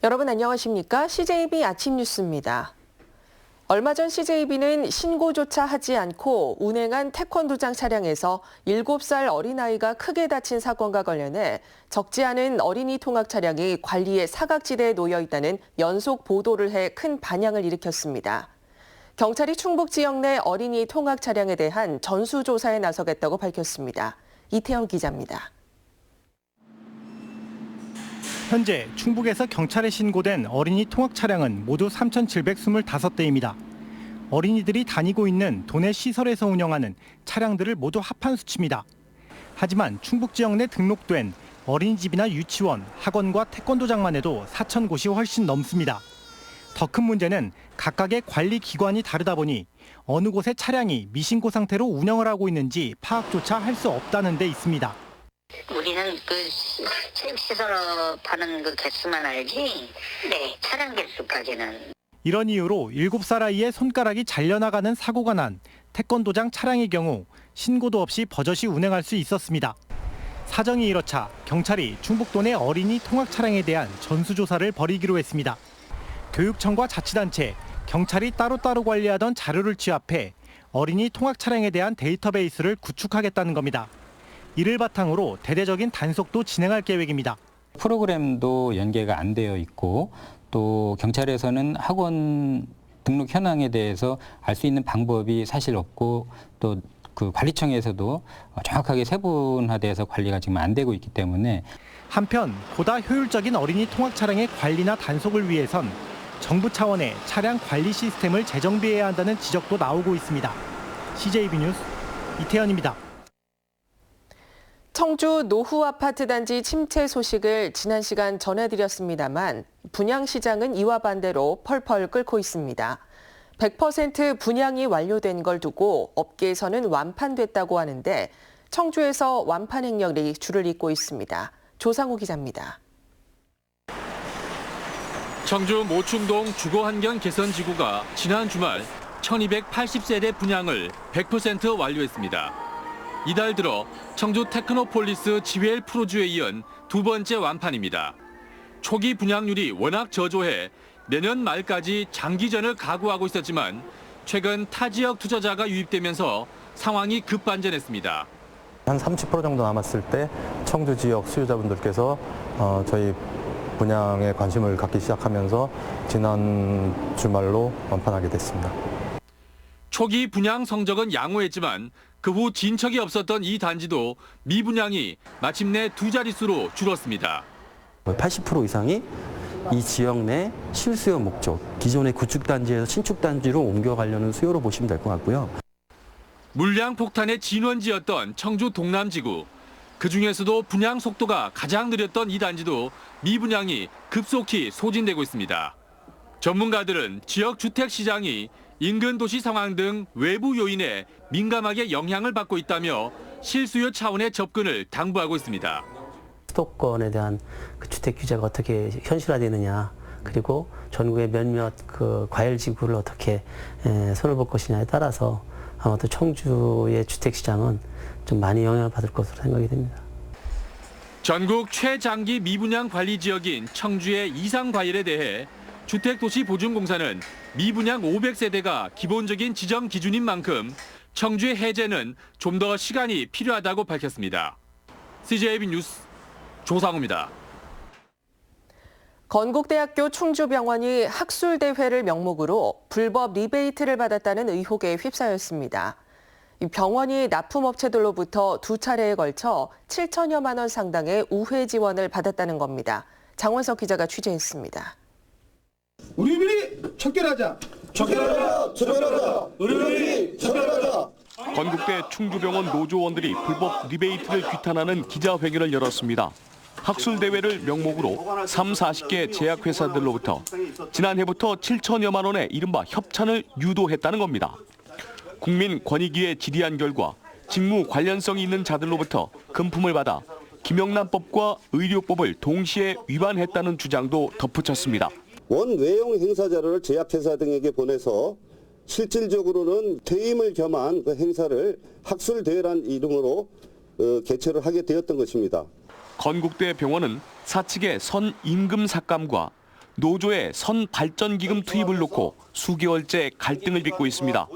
여러분 안녕하십니까? CJB 아침 뉴스입니다. 얼마 전 CJB는 신고조차 하지 않고 운행한 태권도장 차량에서 7살 어린아이가 크게 다친 사건과 관련해 적지 않은 어린이 통학 차량이 관리의 사각지대에 놓여 있다는 연속 보도를 해 큰 반향을 일으켰습니다. 경찰이 충북 지역 내 어린이 통학 차량에 대한 전수조사에 나서겠다고 밝혔습니다. 이태영 기자입니다. 현재 충북에서 경찰에 신고된 어린이 통학 차량은 모두 3,725대입니다. 어린이들이 다니고 있는 도내 시설에서 운영하는 차량들을 모두 합한 수치입니다. 하지만 충북 지역 내 등록된 어린이집이나 유치원, 학원과 태권도장만 해도 4,000곳이 훨씬 넘습니다. 더 큰 문제는 각각의 관리 기관이 다르다 보니 어느 곳의 차량이 미신고 상태로 운영을 하고 있는지 파악조차 할 수 없다는 데 있습니다. 우리는 체육시설업 하는 개수만 알지, 차량 개수까지는. 이런 이유로 7살 아이의 손가락이 잘려나가는 사고가 난 태권도장 차량의 경우 신고도 없이 버젓이 운행할 수 있었습니다. 사정이 이렇자 경찰이 충북도 내 어린이 통학 차량에 대한 전수조사를 벌이기로 했습니다. 교육청과 자치단체, 경찰이 따로따로 관리하던 자료를 취합해 어린이 통학 차량에 대한 데이터베이스를 구축하겠다는 겁니다. 이를 바탕으로 대대적인 단속도 진행할 계획입니다. 프로그램도 연계가 안 되어 있고 또 경찰에서는 학원 등록 현황에 대해서 알 수 있는 방법이 사실 없고 또 그 관리청에서도 정확하게 세분화돼서 관리가 지금 안 되고 있기 때문에 한편 보다 효율적인 어린이 통학 차량의 관리나 단속을 위해선 정부 차원의 차량 관리 시스템을 재정비해야 한다는 지적도 나오고 있습니다. CJB 뉴스 이태현입니다. 청주 노후 아파트 단지 침체 소식을 지난 시간 전해드렸습니다만 분양시장은 이와 반대로 펄펄 끓고 있습니다. 100% 분양이 완료된 걸 두고 업계에서는 완판됐다고 하는데 청주에서 완판 행렬이 줄을 잇고 있습니다. 조상우 기자입니다. 청주 모충동 주거환경 개선지구가 지난 주말 1280세대 분양을 100% 완료했습니다. 이달 들어 청주 테크노폴리스 지웰 프로주에 이은 두 번째 완판입니다. 초기 분양률이 워낙 저조해 내년 말까지 장기전을 각오하고 있었지만 최근 타 지역 투자자가 유입되면서 상황이 급반전했습니다. 한 30% 정도 남았을 때 청주 지역 수요자분들께서 저희 분양에 관심을 갖기 시작하면서 지난 주말로 완판하게 됐습니다. 초기 분양 성적은 양호했지만 그 후 진척이 없었던 이 단지도 미분양이 마침내 두 자릿수로 줄었습니다. 80% 이상이 이 지역 내 실수요 목적, 기존의 구축단지에서 신축단지로 옮겨가려는 수요로 보시면 될 것 같고요. 물량 폭탄의 진원지였던 청주 동남지구. 그중에서도 분양 속도가 가장 느렸던 이 단지도 미분양이 급속히 소진되고 있습니다. 전문가들은 지역 주택 시장이 인근 도시 상황 등 외부 요인에 민감하게 영향을 받고 있다며 실수요 차원의 접근을 당부하고 있습니다. 수도권에 대한 주택 규제가 어떻게 현실화되느냐, 그리고 전국의 몇몇 과열 지구를 어떻게 손을 볼 것이냐에 따라서 아마도 청주의 주택 시장은 좀 많이 영향을 받을 것으로 생각이 됩니다. 전국 최장기 미분양 관리 지역인 청주의 이상 과열에 대해 주택도시보증공사는 미분양 500세대가 기본적인 지정 기준인 만큼 청주의 해제는 좀 더 시간이 필요하다고 밝혔습니다. CJB 뉴스 조상우입니다. 건국대학교 충주병원이 학술대회를 명목으로 불법 리베이트를 받았다는 의혹에 휩싸였습니다. 병원이 납품업체들로부터 두 차례에 걸쳐 7천여만 원 상당의 우회 지원을 받았다는 겁니다. 장원석 기자가 취재했습니다. 의료비리 척결하자. 척결하자. 척결하자. 의료비리 척결하자. 건국대 충주병원 노조원들이 불법 리베이트를 규탄하는 기자회견을 열었습니다. 학술대회를 명목으로 40개 제약회사들로부터 지난해부터 7천여만 원의 이른바 협찬을 유도했다는 겁니다. 국민권익위에 질의한 결과 직무 관련성이 있는 자들로부터 금품을 받아 김영란법과 의료법을 동시에 위반했다는 주장도 덧붙였습니다. 원외용 행사 자료를 제약회사 등에게 보내서 실질적으로는 퇴임을 겸한 그 행사를 학술대회란 이름으로 개최를 하게 되었던 것입니다. 건국대 병원은 사측의 선임금 삭감과 노조의 선 발전기금 투입을 놓고 수개월째 갈등을 빚고 있습니다.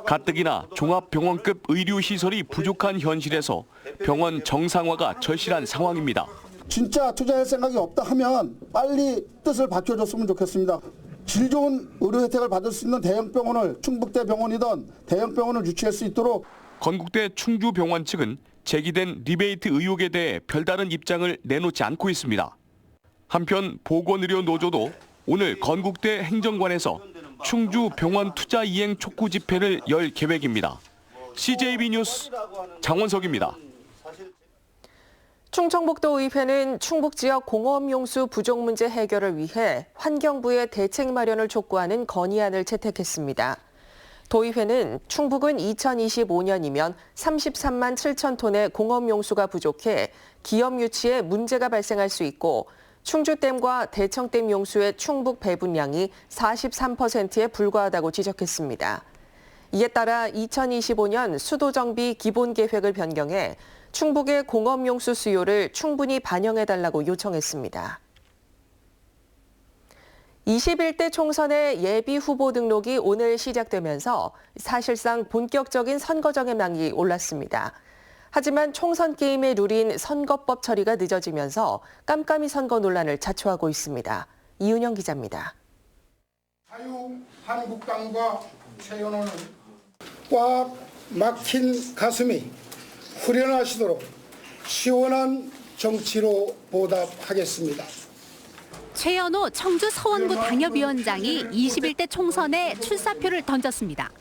가뜩이나 종합병원급 의료시설이 부족한 현실에서 병원 정상화가 절실한 상황입니다. 진짜 투자할 생각이 없다 하면 빨리 뜻을 밝혀줬으면 좋겠습니다. 질 좋은 의료 혜택을 받을 수 있는 대형병원을 충북대병원이든 대형병원을 유치할 수 있도록 건국대 충주병원 측은 제기된 리베이트 의혹에 대해 별다른 입장을 내놓지 않고 있습니다. 한편 보건의료 노조도 오늘 건국대 행정관에서 충주 병원 투자 이행 촉구 집회를 열 계획입니다. CJB 뉴스 장원석입니다. 충청북도의회는 충북 지역 공업용수 부족 문제 해결을 위해 환경부의 대책 마련을 촉구하는 건의안을 채택했습니다. 도의회는 충북은 2025년이면 33만 7천 톤의 공업용수가 부족해 기업 유치에 문제가 발생할 수 있고 충주댐과 대청댐 용수의 충북 배분량이 43%에 불과하다고 지적했습니다. 이에 따라 2025년 수도정비 기본계획을 변경해 충북의 공업용수 수요를 충분히 반영해달라고 요청했습니다. 21대 총선의 예비 후보 등록이 오늘 시작되면서 사실상 본격적인 선거정의 망이 올랐습니다. 하지만 총선 게임의 룰인 선거법 처리가 늦어지면서 깜깜이 선거 논란을 자초하고 있습니다. 이은영 기자입니다. 자유한국당과 최연호는 꽉 막힌 가슴이 후련하시도록 시원한 정치로 보답하겠습니다. 최연호 청주 서원구 당협위원장이 21대 총선에 출사표를 던졌습니다.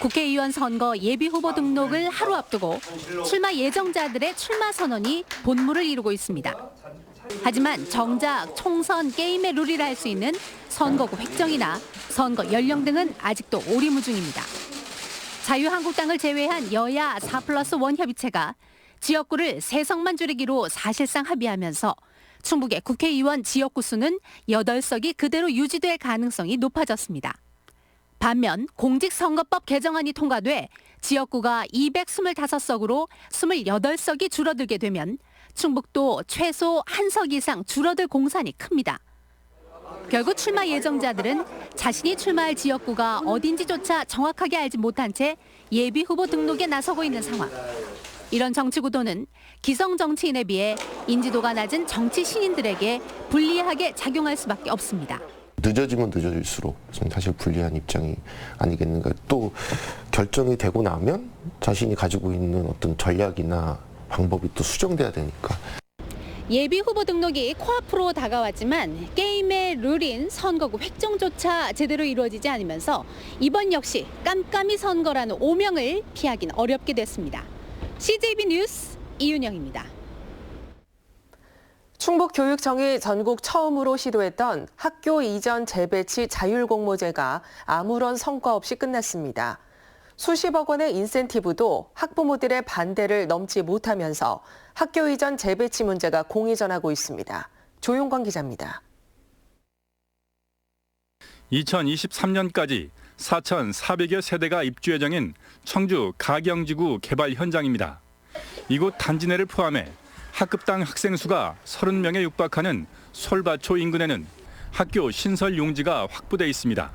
국회의원 선거 예비후보 등록을 하루 앞두고 출마 예정자들의 출마 선언이 본물을 이루고 있습니다. 하지만 정작 총선 게임의 룰이라 할 수 있는 선거구 획정이나 선거 연령 등은 아직도 오리무중입니다. 자유한국당을 제외한 여야 4+1 협의체가 지역구를 3석만 줄이기로 사실상 합의하면서 충북의 국회의원 지역구 수는 8석이 그대로 유지될 가능성이 높아졌습니다. 반면 공직선거법 개정안이 통과돼 지역구가 225석으로 28석이 줄어들게 되면 충북도 최소 1석 이상 줄어들 공산이 큽니다. 결국 출마 예정자들은 자신이 출마할 지역구가 어딘지조차 정확하게 알지 못한 채 예비 후보 등록에 나서고 있는 상황. 이런 정치 구도는 기성 정치인에 비해 인지도가 낮은 정치 신인들에게 불리하게 작용할 수밖에 없습니다. 늦어지면 늦어질수록 사실 불리한 입장이 아니겠는가. 또 결정이 되고 나면 자신이 가지고 있는 어떤 전략이나 방법이 또 수정돼야 되니까. 예비 후보 등록이 코앞으로 다가왔지만 게임의 룰인 선거구 획정조차 제대로 이루어지지 않으면서 이번 역시 깜깜이 선거라는 오명을 피하긴 어렵게 됐습니다. CJB 뉴스 이윤영입니다. 충북교육청이 전국 처음으로 시도했던 학교 이전 재배치 자율공모제가 아무런 성과 없이 끝났습니다. 수십억 원의 인센티브도 학부모들의 반대를 넘지 못하면서 학교 이전 재배치 문제가 공이전하고 있습니다. 조용건 기자입니다. 2023년까지 4,400여 세대가 입주 예정인 청주 가경지구 개발 현장입니다. 이곳 단지 내를 포함해 학급당 학생 수가 30명에 육박하는 솔바초 인근에는 학교 신설 용지가 확보돼 있습니다.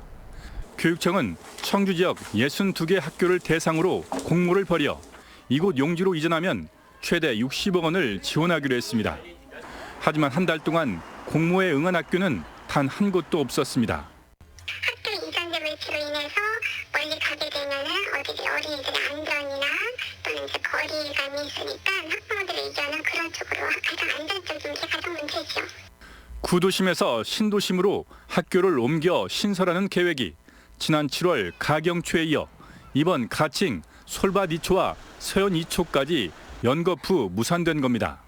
교육청은 청주 지역 62개 학교를 대상으로 공모를 벌여 이곳 용지로 이전하면 최대 60억 원을 지원하기로 했습니다. 하지만 한 달 동안 공모에 응한 학교는 단 한 곳도 없었습니다. 학교 이전 재배치로 인해서 멀리 가게 되면은 어린이들의 안전이나 또는 이제 거리감이 있으니까 학부모들의 의견은 그런 쪽으로 가장 안전적인 게 가장 문제죠. 구도심에서 신도심으로 학교를 옮겨 신설하는 계획이 지난 7월 가경초에 이어 이번 가칭 솔밭 2초와 서현 2초까지 연거푸 무산된 겁니다.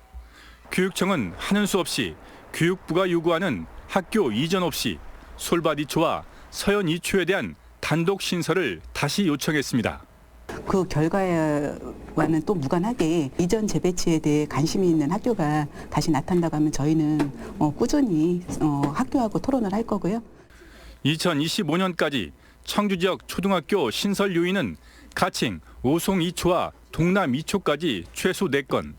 교육청은 하는 수 없이 교육부가 요구하는 학교 이전 없이 솔밭 2초와 서현 2초에 대한 단독 신설을 다시 요청했습니다. 그 결과와는 또 무관하게 이전 재배치에 대해 관심이 있는 학교가 다시 나타난다고 하면 저희는 꾸준히 학교하고 토론을 할 거고요. 2025년까지 청주 지역 초등학교 신설 요인은 가칭, 오송 2초와 동남 2초까지 최소 4건.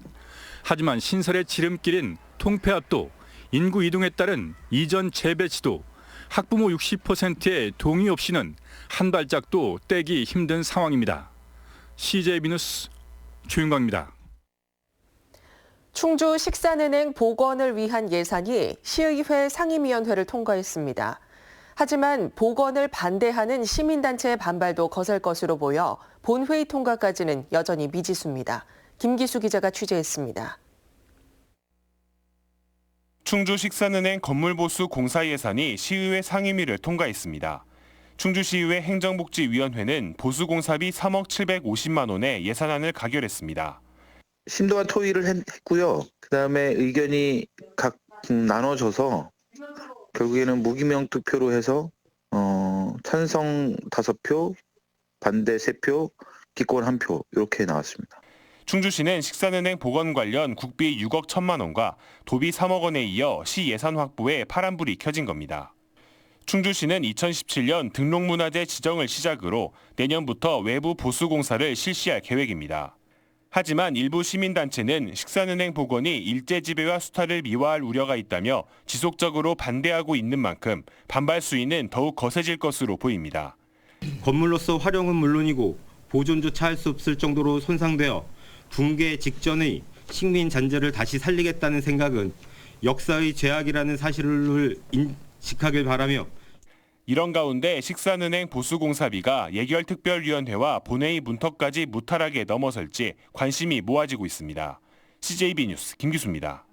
하지만 신설의 지름길인 통폐합도 인구 이동에 따른 이전 재배치도 학부모 60%의 동의 없이는 한 발짝도 떼기 힘든 상황입니다. CJB 뉴스 조윤광입니다. 충주 식산은행 복원을 위한 예산이 시의회 상임위원회를 통과했습니다. 하지만 복원을 반대하는 시민단체의 반발도 거셀 것으로 보여 본회의 통과까지는 여전히 미지수입니다. 김기수 기자가 취재했습니다. 충주 식산은행 건물보수 공사 예산이 시의회 상임위를 통과했습니다. 충주시의회 행정복지위원회는 보수공사비 3억 750만 원의 예산안을 가결했습니다. 심도한 토의를 했고요. 그다음에 의견이 각 나눠져서 결국에는 무기명 투표로 해서 찬성 5표, 반대 3표, 기권 1표 이렇게 나왔습니다. 충주시는 식산은행 복원 관련 국비 6억 1천만 원과 도비 3억 원에 이어 시 예산 확보에 파란불이 켜진 겁니다. 충주시는 2017년 등록문화재 지정을 시작으로 내년부터 외부 보수공사를 실시할 계획입니다. 하지만 일부 시민단체는 식산은행 복원이 일제지배와 수탈을 미화할 우려가 있다며 지속적으로 반대하고 있는 만큼 반발 수위는 더욱 거세질 것으로 보입니다. 건물로서 활용은 물론이고 보존조차 할 수 없을 정도로 손상되어 붕괴 직전의 식민 잔재를 다시 살리겠다는 생각은 역사의 죄악이라는 사실을 인식하길 바라며 이런 가운데 식산은행 보수공사비가 예결특별위원회와 본회의 문턱까지 무탈하게 넘어설지 관심이 모아지고 있습니다. CJB 뉴스 김기수입니다.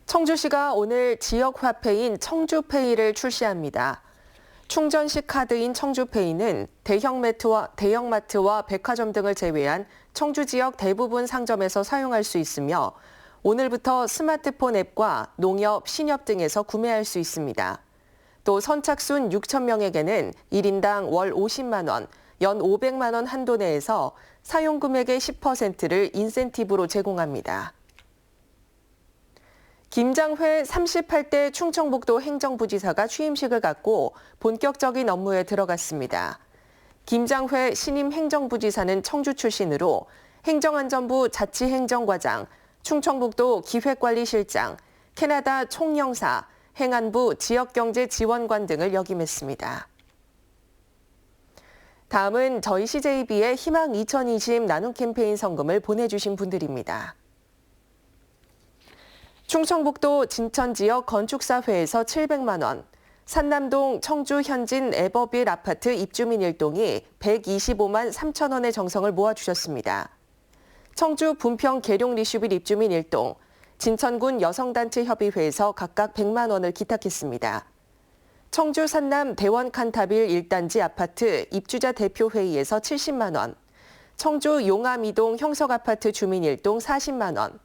청주시가 오늘 지역화폐인 청주페이를 출시합니다. 충전식 카드인 청주페이는 대형마트와 백화점 등을 제외한 청주 지역 대부분 상점에서 사용할 수 있으며 오늘부터 스마트폰 앱과 농협, 신협 등에서 구매할 수 있습니다. 또 선착순 6천 명에게는 1인당 월 50만 원, 연 500만 원 한도 내에서 사용 금액의 10%를 인센티브로 제공합니다. 김장회 38대 충청북도 행정부지사가 취임식을 갖고 본격적인 업무에 들어갔습니다. 김장회 신임 행정부지사는 청주 출신으로 행정안전부 자치행정과장, 충청북도 기획관리실장, 캐나다 총영사, 행안부 지역경제지원관 등을 역임했습니다. 다음은 저희 CJB의 희망 2020 나눔 캠페인 성금을 보내주신 분들입니다. 충청북도 진천 지역 건축사회에서 700만 원, 산남동 청주 현진 에버빌 아파트 입주민 일동이 125만 3천 원의 정성을 모아주셨습니다. 청주 분평 계룡 리슈빌 입주민 일동, 진천군 여성단체협의회에서 각각 100만 원을 기탁했습니다. 청주 산남 대원 칸타빌 1단지 아파트 입주자 대표회의에서 70만 원, 청주 용암이동 형석아파트 주민 일동 40만 원,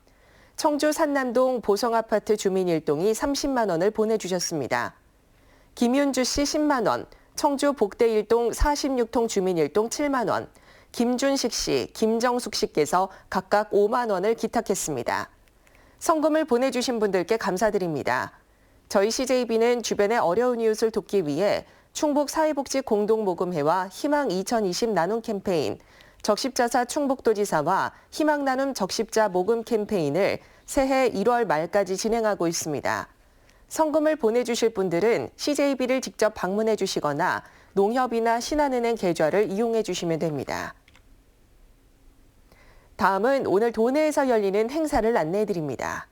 청주 산남동 보성아파트 주민 일동이 30만 원을 보내주셨습니다. 김윤주 씨 10만 원, 청주 복대 일동 46통 주민 일동 7만 원, 김준식 씨, 김정숙 씨께서 각각 5만 원을 기탁했습니다. 성금을 보내주신 분들께 감사드립니다. 저희 CJB는 주변의 어려운 이웃을 돕기 위해 충북사회복지공동모금회와 희망 2020 나눔 캠페인, 적십자사 충북도지사와 희망나눔 적십자 모금 캠페인을 새해 1월 말까지 진행하고 있습니다. 성금을 보내주실 분들은 CJB를 직접 방문해 주시거나 농협이나 신한은행 계좌를 이용해 주시면 됩니다. 다음은 오늘 도내에서 열리는 행사를 안내해 드립니다.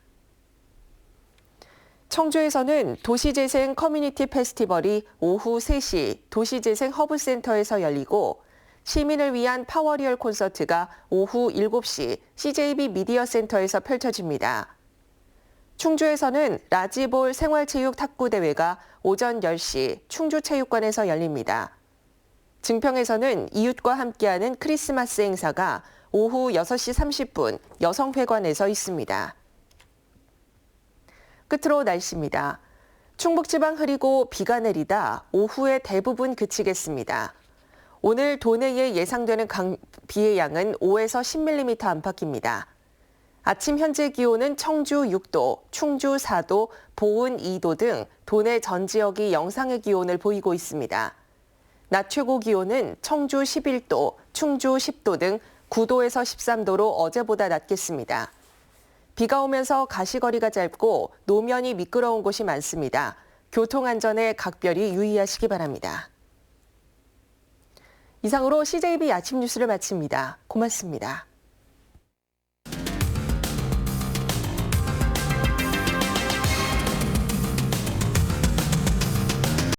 청주에서는 도시재생 커뮤니티 페스티벌이 오후 3시 도시재생 허브센터에서 열리고 시민을 위한 파워리얼 콘서트가 오후 7시 CJB 미디어 센터에서 펼쳐집니다. 충주에서는 라지볼 생활체육 탁구대회가 오전 10시 충주체육관에서 열립니다. 증평에서는 이웃과 함께하는 크리스마스 행사가 오후 6시 30분 여성회관에서 있습니다. 끝으로 날씨입니다. 충북지방 흐리고 비가 내리다 오후에 대부분 그치겠습니다. 오늘 도내에 예상되는 비의 양은 5에서 10mm 안팎입니다. 아침 현재 기온은 청주 6도, 충주 4도, 보은 2도 등 도내 전 지역이 영상의 기온을 보이고 있습니다. 낮 최고 기온은 청주 11도, 충주 10도 등 9도에서 13도로 어제보다 낮겠습니다. 비가 오면서 가시거리가 짧고 노면이 미끄러운 곳이 많습니다. 교통안전에 각별히 유의하시기 바랍니다. 이상으로 CJB 아침 뉴스를 마칩니다. 고맙습니다.